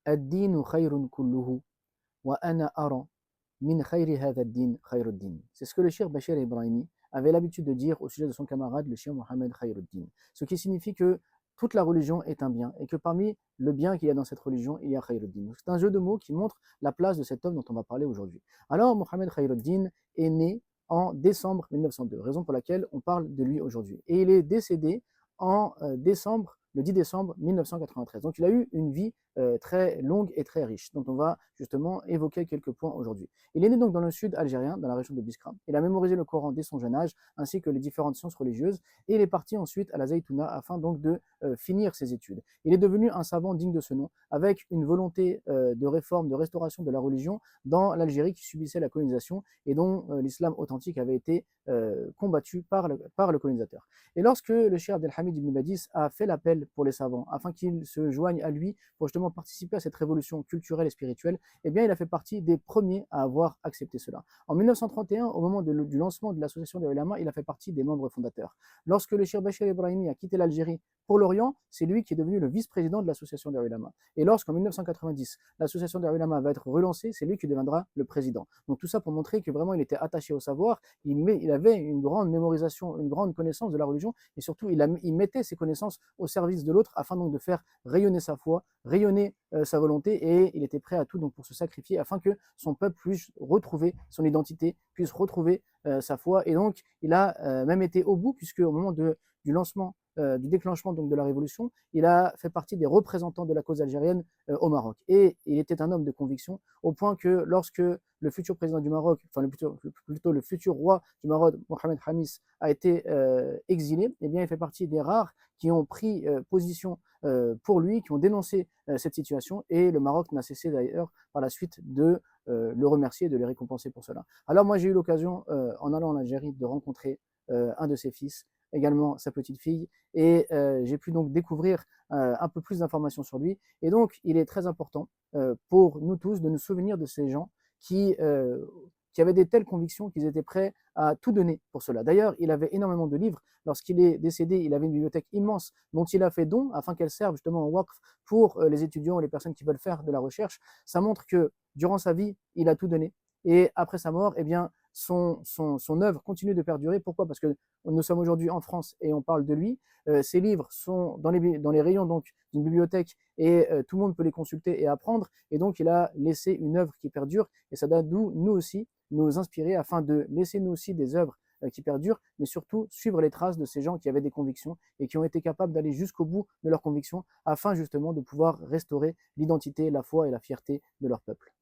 الدين خير كله وأنا أرى min khayri hadha ad-din khayruddin. C'est ce que le cheikh Bachir Ibrahimi avait l'habitude de dire au sujet de son camarade, le cheikh Mohammed Khayruddin. Ce qui signifie que toute la religion est un bien et que parmi le bien qu'il y a dans cette religion, il y a Khayruddin. C'est un jeu de mots qui montre la place de cet homme dont on va parler aujourd'hui. Alors, Mohammed Khayruddin est né en décembre 1902, raison pour laquelle on parle de lui aujourd'hui. Et il est décédé en décembre, le 10 décembre 1993. Donc, il a eu une vie très longue et très riche, dont on va justement évoquer quelques points aujourd'hui. Il est né donc dans le sud algérien, dans la région de Biskra. Il a mémorisé le Coran dès son jeune âge, ainsi que les différentes sciences religieuses, et il est parti ensuite à la Zaytouna afin donc de finir ses études. Il est devenu un savant digne de ce nom, avec une volonté de réforme, de restauration de la religion dans l'Algérie qui subissait la colonisation et dont l'islam authentique avait été combattu par le colonisateur. Et lorsque le cheikh Abdelhamid ibn Badis a fait l'appel pour les savants, afin qu'ils se joignent à lui pour justement participer à cette révolution culturelle et spirituelle, eh bien, il a fait partie des premiers à avoir accepté cela. En 1931, au moment du lancement de l'association des ulama, il a fait partie des membres fondateurs. Lorsque le cheikh Bachir Ibrahimi a quitté l'Algérie pour l'Orient, c'est lui qui est devenu le vice-président de l'association des ulama. Et lorsqu'en 1990, l'association des ulama va être relancée, c'est lui qui deviendra le président. Donc tout ça pour montrer que vraiment il était attaché au savoir, il avait une grande mémorisation, une grande connaissance de la religion, et surtout il mettait ses connaissances au service de l'autre afin donc de faire rayonner sa foi, rayonner sa volonté, et il était prêt à tout donc pour se sacrifier afin que son peuple puisse retrouver son identité, puisse retrouver sa foi. Et donc il a même été au bout, puisque au moment du lancement, du déclenchement donc de la révolution, il a fait partie des représentants de la cause algérienne au Maroc. Et il était un homme de conviction, au point que lorsque le futur président du Maroc, enfin plutôt le futur roi du Maroc, Mohamed Khamis, a été exilé, eh bien il fait partie des rares qui ont pris position pour lui, qui ont dénoncé cette situation, et le Maroc n'a cessé d'ailleurs par la suite de le remercier et de le récompenser pour cela. Alors moi j'ai eu l'occasion, en allant en Algérie, de rencontrer un de ses fils, également sa petite fille, et j'ai pu donc découvrir un peu plus d'informations sur lui. Et donc il est très important pour nous tous de nous souvenir de ces gens qui avaient des telles convictions qu'ils étaient prêts à tout donner pour cela. D'ailleurs, il avait énormément de livres. Lorsqu'il est décédé, il avait une bibliothèque immense dont il a fait don afin qu'elle serve justement au waqf pour les étudiants et les personnes qui veulent faire de la recherche. Ça montre que durant sa vie, il a tout donné. Et après sa mort, eh bien, son œuvre continue de perdurer. Pourquoi? Parce que nous sommes aujourd'hui en France et on parle de lui. Ses livres sont dans les rayons donc d'une bibliothèque, et tout le monde peut les consulter et apprendre. Et donc, il a laissé une œuvre qui perdure, et ça doit nous aussi nous inspirer afin de laisser nous aussi des œuvres qui perdurent, mais surtout suivre les traces de ces gens qui avaient des convictions et qui ont été capables d'aller jusqu'au bout de leurs convictions afin justement de pouvoir restaurer l'identité, la foi et la fierté de leur peuple.